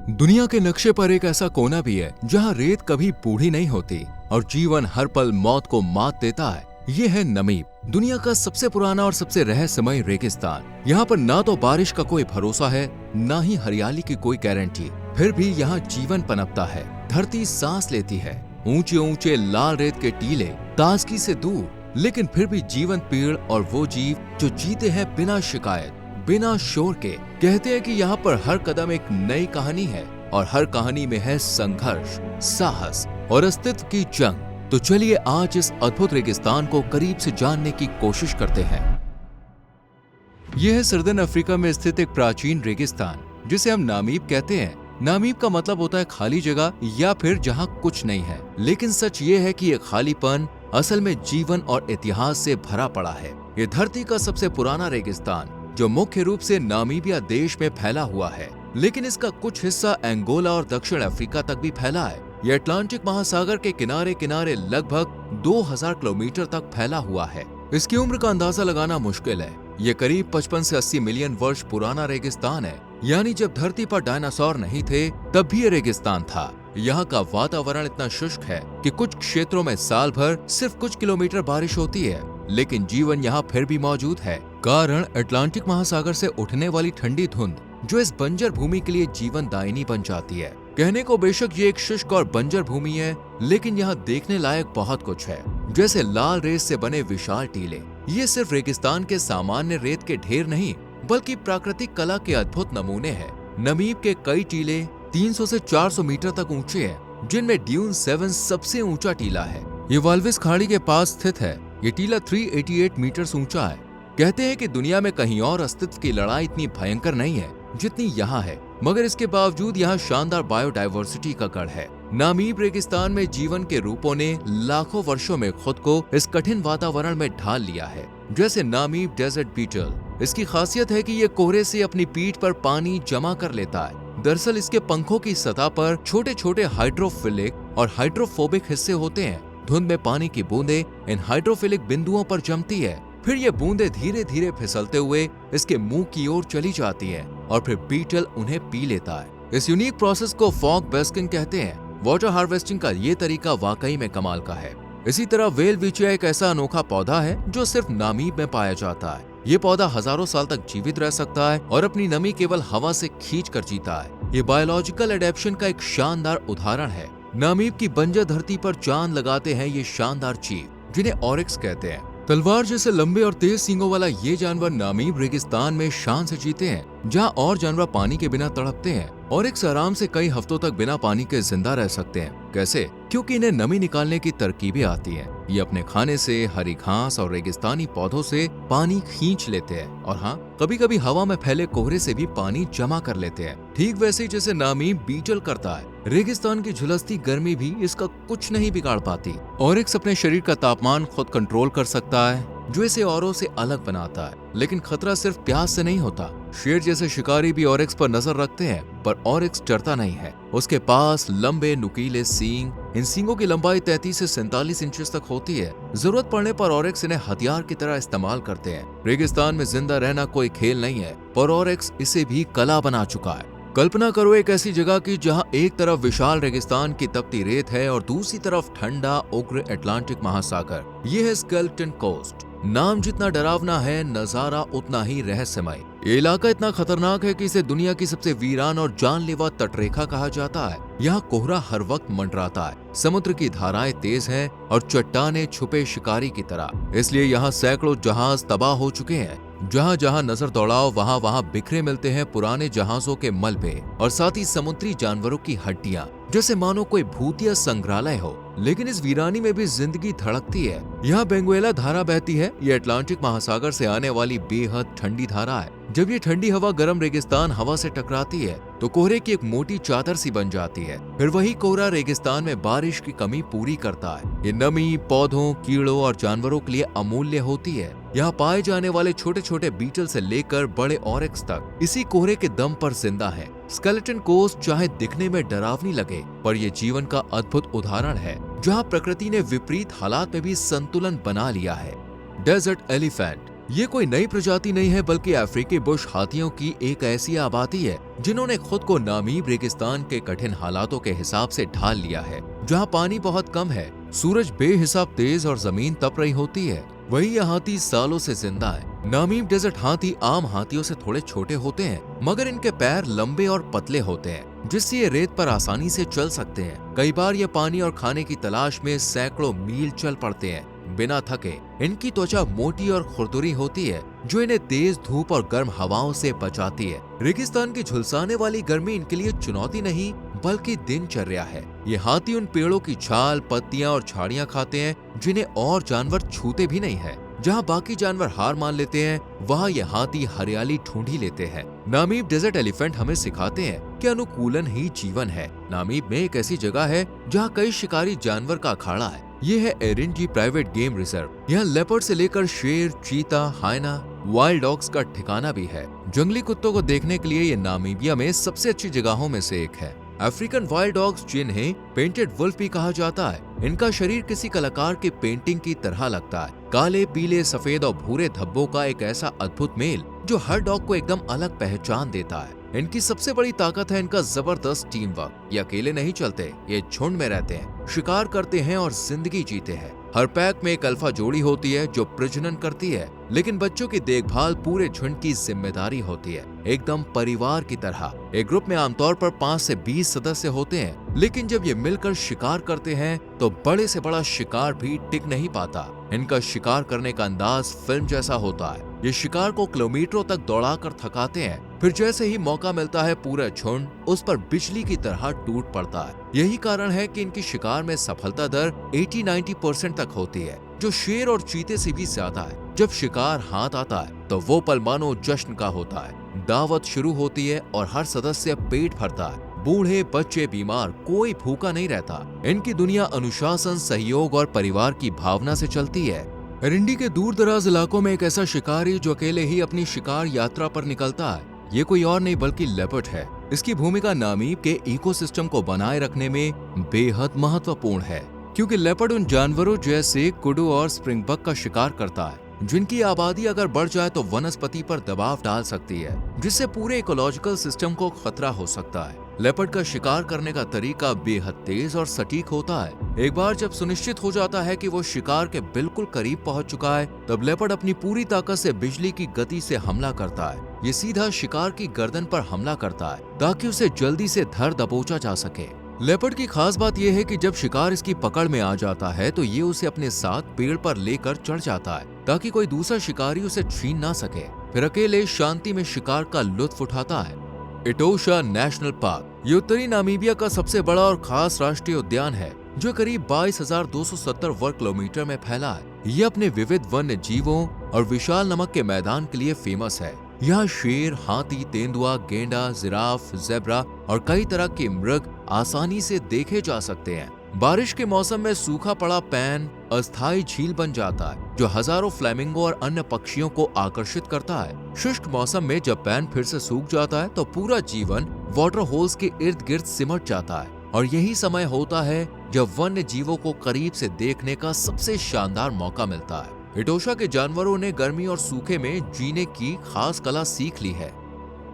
दुनिया के नक्शे पर एक ऐसा कोना भी है जहाँ रेत कभी बूढ़ी नहीं होती और जीवन हर पल मौत को मात देता है। ये है नमीब, दुनिया का सबसे पुराना और सबसे रहस्यमय रेगिस्तान। यहाँ पर ना तो बारिश का कोई भरोसा है, ना ही हरियाली की कोई गारंटी। फिर भी यहाँ जीवन पनपता है, धरती सांस लेती है। ऊंचे ऊंचे लाल रेत के टीले ताजगी से दूर, लेकिन फिर भी जीवन पेड़ और वो जीव जो जीते हैं बिना शिकायत, बिना शोर के। कहते हैं कि यहाँ पर हर कदम एक नई कहानी है और हर कहानी में है संघर्ष, साहस और अस्तित्व की जंग। तो चलिए आज इस अद्भुत रेगिस्तान को करीब से जानने की कोशिश करते हैं। यह है सर्दर्न अफ्रीका में स्थित एक प्राचीन रेगिस्तान जिसे हम नामीब कहते हैं। नामीब का मतलब होता है खाली जगह या फिर जहाँ कुछ नहीं है। लेकिन सच ये है कि ये खालीपन असल में जीवन और इतिहास से भरा पड़ा है। ये धरती का सबसे पुराना रेगिस्तान जो मुख्य रूप से नामीबिया देश में फैला हुआ है, लेकिन इसका कुछ हिस्सा अंगोला और दक्षिण अफ्रीका तक भी फैला है। यह अटलांटिक महासागर के किनारे किनारे लगभग 2000 किलोमीटर तक फैला हुआ है। इसकी उम्र का अंदाजा लगाना मुश्किल है। ये करीब 55 से 80 मिलियन वर्ष पुराना रेगिस्तान है, यानी जब धरती पर डायनासोर नहीं थे तब भी ये रेगिस्तान था। यहाँ का वातावरण इतना शुष्क है कि कुछ क्षेत्रों में साल भर सिर्फ कुछ किलोमीटर बारिश होती है, लेकिन जीवन यहाँ फिर भी मौजूद है। कारण अटलांटिक महासागर से उठने वाली ठंडी धुंध जो इस बंजर भूमि के लिए जीवन दायिनी बन जाती है। कहने को बेशक ये एक शुष्क और बंजर भूमि है, लेकिन यहाँ देखने लायक बहुत कुछ है, जैसे लाल रेत से बने विशाल टीले। ये सिर्फ रेगिस्तान के सामान्य रेत के ढेर नहीं, बल्कि प्राकृतिक कला के अद्भुत नमूने हैं। नमीब के कई टीले 300 से 400 मीटर तक ऊंचे हैं, जिनमें ड्यून 7 सबसे ऊंचा टीला है। ये वाल्विस खाड़ी के पास स्थित है। ये टीला 388 मीटर ऊंचा है। कहते हैं कि दुनिया में कहीं और अस्तित्व की लड़ाई इतनी भयंकर नहीं है जितनी यहाँ है, मगर इसके बावजूद यहाँ शानदार बायोडायवर्सिटी का गढ़ है। नामीब रेगिस्तान में जीवन के रूपों ने लाखों वर्षों में खुद को इस कठिन वातावरण में ढाल लिया है, जैसे नामीब डेजर्ट बीटल। इसकी खासियत है कि ये कोहरे से अपनी पीठ पर पानी जमा कर लेता है। दरअसल इसके पंखों की सतह पर छोटे छोटे हाइड्रोफिलिक और हाइड्रोफोबिक हिस्से होते हैं। धुंध में पानी की बूंदें इन हाइड्रोफिलिक बिंदुओं पर जमती है, फिर ये बूंदें धीरे धीरे फिसलते हुए इसके मुंह की ओर चली जाती हैं और फिर बीटल उन्हें पी लेता है। इस यूनिक प्रोसेस को फॉग बेस्किंग कहते हैं। वाटर हार्वेस्टिंग का ये तरीका वाकई में कमाल का है। इसी तरह वेलविचिया एक ऐसा अनोखा पौधा है जो सिर्फ नामीब में पाया जाता है। ये पौधा हजारों साल तक जीवित रह सकता है और अपनी नमी केवल हवा से खींच कर जीता है। ये बायोलॉजिकल एडेप्शन का एक शानदार उदाहरण है। नामीब की बंजर धरती पर जान लगाते हैं ये शानदार जीव, जिन्हें ऑरिक्स कहते हैं। तलवार जैसे लंबे और तेज सींगों वाला ये जानवर नामीब रेगिस्तान में शान से जीते हैं, जहाँ और जानवर पानी के बिना तड़पते हैं। ऑरिक्स आराम से कई हफ्तों तक बिना पानी के जिंदा रह सकते हैं। कैसे? क्योंकि इन्हें नमी निकालने की तरकीबें आती हैं। ये अपने खाने से, हरी घास और रेगिस्तानी पौधों से पानी खींच लेते हैं और हाँ, कभी कभी हवा में फैले कोहरे से भी पानी जमा कर लेते हैं, ठीक वैसे ही जैसे नामीब बीटल करता है। रेगिस्तान की झुलसती गर्मी भी इसका कुछ नहीं बिगाड़ पाती। ऑरिक्स अपने शरीर का तापमान खुद कंट्रोल कर सकता है, जो इसे औरों से अलग बनाता है। लेकिन खतरा सिर्फ प्यास से नहीं होता। शेर जैसे शिकारी भी ऑरिक्स पर नजर रखते हैं, पर ऑरिक्स डरता नहीं है। उसके पास लंबे नुकीले सींग, इन सींगों की लंबाई 33 से 47 इंच तक होती है। जरूरत पड़ने पर ऑरिक्स इन्हें हथियार की तरह इस्तेमाल करते हैं। रेगिस्तान में जिंदा रहना कोई खेल नहीं है, पर ऑरिक्स इसे भी कला बना चुका है। कल्पना करो एक ऐसी जगह की जहां एक तरफ विशाल रेगिस्तान की तपती रेत है और दूसरी तरफ ठंडा उग्र अटलांटिक महासागर। ये है स्केलेटन कोस्ट। नाम जितना डरावना है, नजारा उतना ही रहस्यमय। ये इलाका इतना खतरनाक है कि इसे दुनिया की सबसे वीरान और जानलेवा तटरेखा कहा जाता है। यहाँ कोहरा हर वक्त मंडराता है, समुद्र की धाराएं तेज हैं और चट्टानें छुपे शिकारी की तरह। इसलिए यहाँ सैकड़ों जहाज तबाह हो चुके हैं। जहाँ जहाँ नजर दौड़ाओ वहाँ वहाँ बिखरे मिलते हैं पुराने जहाजों के मलबे और साथ ही समुद्री जानवरों की हड्डियाँ, जैसे मानो कोई भूतिया संग्रहालय हो। लेकिन इस वीरानी में भी जिंदगी धड़कती है। यहाँ बेंगुएला धारा बहती है। ये अटलांटिक महासागर से आने वाली बेहद ठंडी धारा है। जब ये ठंडी हवा गर्म रेगिस्तान हवा से टकराती है तो कोहरे की एक मोटी चादर सी बन जाती है। फिर वही कोहरा रेगिस्तान में बारिश की कमी पूरी करता है। ये नमी पौधों, कीड़ों और जानवरों के लिए अमूल्य होती है। यहाँ पाए जाने वाले छोटे छोटे बीटल से लेकर बड़े ऑरिक्स तक इसी कोहरे के दम पर जिंदा है। स्केलेटन कोस्ट चाहे दिखने में डरावनी लगे, पर यह जीवन का अद्भुत उदाहरण है, जहाँ प्रकृति ने विपरीत हालात में भी संतुलन बना लिया है। डेजर्ट एलिफेंट ये कोई नई प्रजाति नहीं है, बल्कि अफ्रीकी बुश हाथियों की एक ऐसी आबादी है जिन्होंने खुद को नामीब रेगिस्तान के कठिन हालातों के हिसाब से ढाल लिया है, जहाँ पानी बहुत कम है, सूरज बेहिसाब तेज और जमीन तप रही होती है। वही ये हाथी सालों से जिंदा है। नामीब डेजर्ट हाथी आम हाथियों से थोड़े छोटे होते हैं, मगर इनके पैर लंबे और पतले होते हैं, जिससे ये रेत पर आसानी से चल सकते हैं। कई बार ये पानी और खाने की तलाश में सैकड़ों मील चल पड़ते हैं बिना थके। इनकी त्वचा मोटी और खुरदुरी होती है, जो इन्हें तेज धूप और गर्म हवाओं से बचाती है। रेगिस्तान की झुलसाने वाली गर्मी इनके लिए चुनौती नहीं, बल्कि दिनचर्या है। ये हाथी उन पेड़ों की छाल, पत्तियां और झाड़ियां खाते हैं जिन्हें और जानवर छूते भी नहीं है। जहाँ बाकी जानवर हार मान लेते हैं, वहाँ ये हाथी हरियाली ढूंढी लेते हैं। नामीब डेजर्ट एलिफेंट हमें सिखाते हैं कि अनुकूलन ही जीवन है। नामीब में एक ऐसी जगह है जहाँ कई शिकारी जानवर का अखाड़ा है। ये है एरिनजी प्राइवेट गेम रिजर्व। यहाँ लेपर्ड से लेकर शेर, चीता, हाइना, वाइल्ड डॉग्स का ठिकाना भी है। जंगली कुत्तों को देखने के लिए ये नामीबिया में सबसे अच्छी जगहों में से एक है। अफ्रीकन वाइल्ड डॉग्स, जिन्हें पेंटेड वुल्फ भी कहा जाता है, इनका शरीर किसी कलाकार की पेंटिंग की तरह लगता है। काले, पीले, सफेद और भूरे धब्बों का एक ऐसा अद्भुत मेल जो हर डॉग को एकदम अलग पहचान देता है। इनकी सबसे बड़ी ताकत है इनका जबरदस्त टीम वर्क। ये अकेले नहीं चलते, ये झुंड में रहते हैं, शिकार करते हैं और जिंदगी जीते हैं। हर पैक में एक अल्फा जोड़ी होती है जो प्रजनन करती है, लेकिन बच्चों की देखभाल पूरे झुंड की जिम्मेदारी होती है, एकदम परिवार की तरह। एक ग्रुप में आमतौर पर 5 से 20 सदस्य होते हैं, लेकिन जब ये मिलकर शिकार करते हैं तो बड़े से बड़ा शिकार भी टिक नहीं पाता। इनका शिकार करने का अंदाज फिल्म जैसा होता है। ये शिकार को किलोमीटरों तक दौड़ाकर थकाते हैं, फिर जैसे ही मौका मिलता है पूरा झुंड उस पर बिजली की तरह टूट पड़ता है। यही कारण है कि इनकी शिकार में सफलता दर 80-90% तक होती है, जो शेर और चीते से भी ज्यादा है। जब शिकार हाथ आता है तो वो पल मानो जश्न का होता है। दावत शुरू होती है और हर सदस्य पेट भरता है। बूढ़े, बच्चे, बीमार, कोई भूखा नहीं रहता। इनकी दुनिया अनुशासन, सहयोग और परिवार की भावना से चलती है। एरिंडी के दूर दराज इलाकों में एक ऐसा शिकारी जो अकेले ही अपनी शिकार यात्रा पर निकलता है, ये कोई और नहीं बल्कि लेपर्ड है। इसकी भूमिका नामीब के इकोसिस्टम को बनाए रखने में बेहद महत्वपूर्ण है, क्योंकि लेपर्ड उन जानवरों जैसे कुडू और स्प्रिंगबक का शिकार करता है जिनकी आबादी अगर बढ़ जाए तो वनस्पति पर दबाव डाल सकती है, जिससे पूरे इकोलॉजिकल सिस्टम को खतरा हो सकता है। लेपर्ड का शिकार करने का तरीका बेहद तेज और सटीक होता है। एक बार जब सुनिश्चित हो जाता है कि वो शिकार के बिल्कुल करीब पहुंच चुका है, तब लेपर्ड अपनी पूरी ताकत से बिजली की गति से हमला करता है। ये सीधा शिकार की गर्दन पर हमला करता है ताकि उसे जल्दी से धर दबोचा जा सके। लेपर्ड की खास बात यह है कि जब शिकार इसकी पकड़ में आ जाता है तो ये उसे अपने साथ पेड़ पर लेकर चढ़ जाता है ताकि कोई दूसरा शिकारी उसे छीन ना सके। फिर अकेले शांति में शिकार का लुत्फ उठाता है। इटोशा नेशनल पार्क ये उत्तरी नामीबिया का सबसे बड़ा और खास राष्ट्रीय उद्यान है, जो करीब 22,270 वर्ग किलोमीटर में फैला है। ये अपने विविध वन्य जीवों और विशाल नमक के मैदान के लिए फेमस है। यहाँ शेर, हाथी, तेंदुआ, गेंडा, जिराफ, जेब्रा और कई तरह के मृग आसानी से देखे जा सकते हैं। बारिश के मौसम में सूखा पड़ा पैन अस्थायी झील बन जाता है, जो हजारों फ्लेमिंगो और अन्य पक्षियों को आकर्षित करता है। शुष्क मौसम में जब पैन फिर से सूख जाता है तो पूरा जीवन वाटर होल्स के इर्द गिर्द सिमट जाता है, और यही समय होता है जब वन्य जीवों को करीब से देखने का सबसे शानदार मौका मिलता है। इटोशा के जानवरों ने गर्मी और सूखे में जीने की खास कला सीख ली है।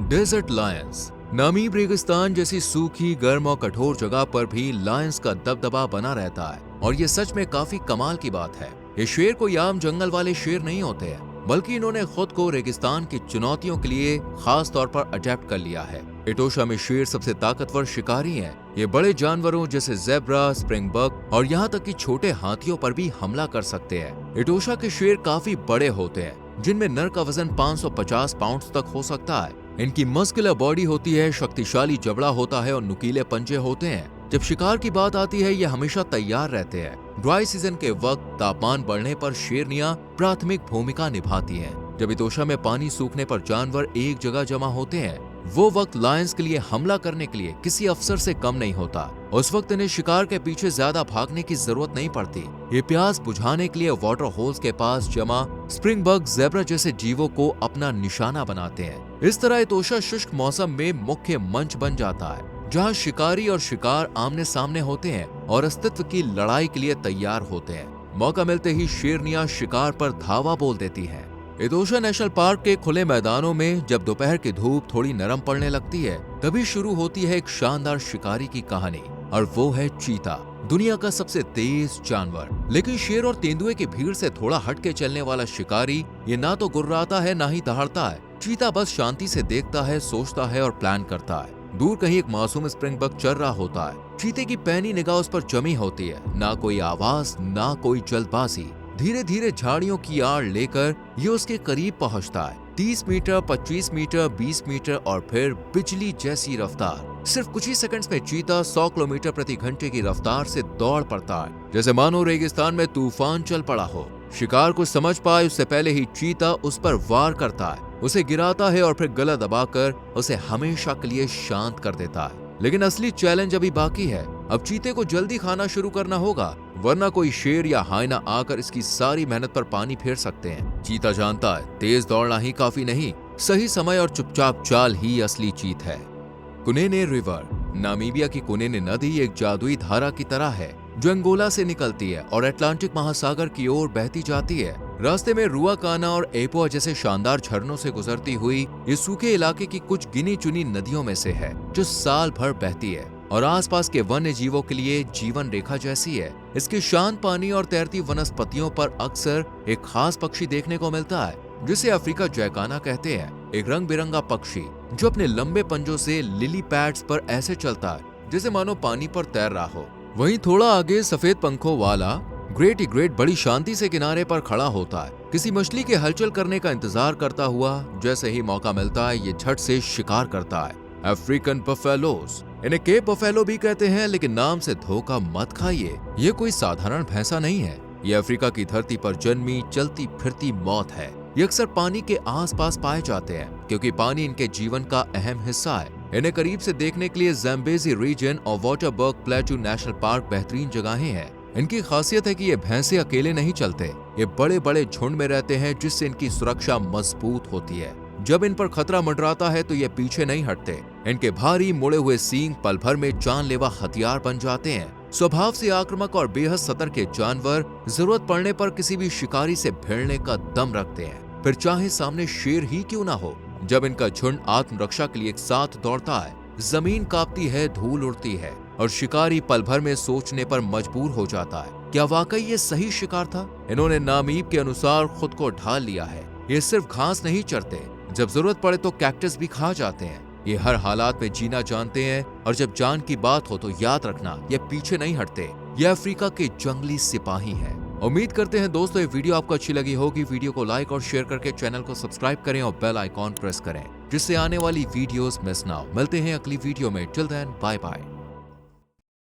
डेजर्ट लायंस नामीब रेगिस्तान जैसी सूखी, गर्म और कठोर जगह पर भी लायंस का दबदबा बना रहता है, और ये सच में काफी कमाल की बात है। ये शेर कोई आम जंगल वाले शेर नहीं होते हैं, बल्कि इन्होंने खुद को रेगिस्तान की चुनौतियों के लिए खास तौर पर अडेप्ट कर लिया है। इटोशा में शेर सबसे ताकतवर शिकारी हैं। ये बड़े जानवरों जैसे जेब्रा, स्प्रिंगबक और यहाँ तक कि छोटे हाथियों पर भी हमला कर सकते हैं। इटोशा के शेर काफी बड़े होते हैं, जिनमें नर का वजन 550 पाउंड तक हो सकता है। इनकी मस्कुलर बॉडी होती है, शक्तिशाली जबड़ा होता है और नुकीले पंजे होते हैं। जब शिकार की बात आती है, ये हमेशा तैयार रहते हैं। ड्राई सीजन के वक्त तापमान बढ़ने पर शेरनियां प्राथमिक भूमिका निभाती हैं। जब इटोशा में पानी सूखने पर जानवर एक जगह जमा होते हैं, वो वक्त लायंस के लिए हमला करने के लिए किसी अफसर से कम नहीं होता। उस वक्त इन्हें शिकार के पीछे ज्यादा भागने की जरूरत नहीं पड़ती। ये प्यास बुझाने के लिए वाटर होल्स के पास जमा स्प्रिंगबक, जेब्रा जैसे जीवों को अपना निशाना बनाते हैं। इस तरह इटोशा शुष्क मौसम में मुख्य मंच बन जाता है, जहाँ शिकारी और शिकार आमने सामने होते हैं और अस्तित्व की लड़ाई के लिए तैयार होते हैं। मौका मिलते ही शेरनियां शिकार पर धावा बोल देती हैं। एदोशा नेशनल पार्क के खुले मैदानों में जब दोपहर की धूप थोड़ी नरम पड़ने लगती है, तभी शुरू होती है एक शानदार शिकारी की कहानी, और वो है चीता, दुनिया का सबसे तेज जानवर। लेकिन शेर और तेंदुए की भीड़ से थोड़ा हटके चलने वाला शिकारी ये ना तो गुर्राता है ना ही दहाड़ता है। चीता बस शांति से देखता है, सोचता है और प्लान करता है। दूर कहीं एक मासूम स्प्रिंगबक चल रहा होता है। चीते की पैनी निगाह उस पर जमी होती है, ना कोई आवाज ना कोई जल्दबाजी। धीरे धीरे झाड़ियों की आड़ लेकर ये उसके करीब पहुंचता है। 30 मीटर, 25 मीटर, 20 मीटर और फिर बिजली जैसी रफ्तार। सिर्फ कुछ ही सेकंड्स में चीता 100 किलोमीटर प्रति घंटे की रफ्तार से दौड़ पड़ता है, जैसे मानो रेगिस्तान में तूफान चल पड़ा हो। शिकार को समझ पाए उससे पहले ही चीता उस पर वार करता है, उसे गिराता है और फिर गला दबाकर उसे हमेशा के लिए शांत कर देता है। लेकिन असली चैलेंज अभी बाकी है। अब चीते को जल्दी खाना शुरू करना होगा, वरना कोई शेर या हाइना आकर इसकी सारी मेहनत पर पानी फेर सकते हैं। चीता जानता है तेज दौड़ना ही काफी नहीं, सही समय और चुपचाप चाल ही असली जीत है। कुनेने रिवर, नामीबिया की कुनेने नदी एक जादुई धारा की तरह है जो अंगोला से निकलती है और अटलांटिक महासागर की ओर बहती जाती है। रास्ते में रुआकाना और एपोआ जैसे शानदार झरनों से गुजरती हुई इस सूखे इलाके की कुछ गिनी चुनी नदियों में से है जो साल भर बहती है और आसपास के वन्य जीवों के लिए जीवन रेखा जैसी है। इसके शांत पानी और तैरती वनस्पतियों पर अक्सर एक खास पक्षी देखने को मिलता है जिसे अफ्रीका जैकाना कहते हैं। एक रंग बिरंगा पक्षी जो अपने लंबे पंजों से लिली पैड्स पर ऐसे चलता है जैसे मानो पानी पर तैर रहा हो। वहीं थोड़ा आगे सफेद पंखों वाला ग्रेट इग्रेट बड़ी शांति से किनारे पर खड़ा होता है, किसी मछली के हलचल करने का इंतजार करता हुआ। जैसे ही मौका मिलता है ये झट से शिकार करता है। अफ्रीकन बफेलोज, इन्हें केप बफेलो भी कहते हैं, लेकिन नाम से धोखा मत खाइए, ये कोई साधारण भैंसा नहीं है। ये अफ्रीका की धरती पर जन्मी चलती फिरती मौत है। ये अक्सर पानी के आसपास पाए जाते हैं क्योंकि पानी इनके जीवन का अहम हिस्सा है। इन्हें करीब से देखने के लिए ज़ैम्बेज़ी रीजन और वाटरबर्ग प्लेटू नेशनल पार्क बेहतरीन जगहें हैं। इनकी खासियत है कि ये भैंसे अकेले नहीं चलते, ये बड़े बड़े झुंड में रहते हैं जिससे इनकी सुरक्षा मजबूत होती है। जब इन पर खतरा मंडराता है तो ये पीछे नहीं हटते। इनके भारी मुड़े हुए सींग पल भर में जानलेवा हथियार बन जाते हैं। स्वभाव से आक्रामक और बेहद सतर्क ये जानवर जरूरत पड़ने पर किसी भी शिकारी से भिड़ने का दम रखते हैं, फिर चाहे सामने शेर ही क्यों ना हो। जब इनका झुंड आत्मरक्षा के लिए एक साथ दौड़ता है, जमीन कांपती है, धूल उड़ती है और शिकारी पल भर में सोचने पर मजबूर हो जाता है, क्या वाकई ये सही शिकार था? इन्होंने नामीब के अनुसार खुद को ढाल लिया है। ये सिर्फ घास नहीं चरते, जब जरूरत पड़े तो कैक्टस भी खा जाते हैं। ये हर हालात में जीना जानते हैं और जब जान की बात हो तो याद रखना, ये पीछे नहीं हटते। ये अफ्रीका के जंगली सिपाही हैं। उम्मीद करते हैं दोस्तों ये वीडियो आपको अच्छी लगी होगी। वीडियो को लाइक और शेयर करके चैनल को सब्सक्राइब करें और बेल आइकॉन प्रेस करें जिससे आने वाली वीडियोस मिस ना हो। मिलते हैं अगली वीडियो में। Till then bye bye.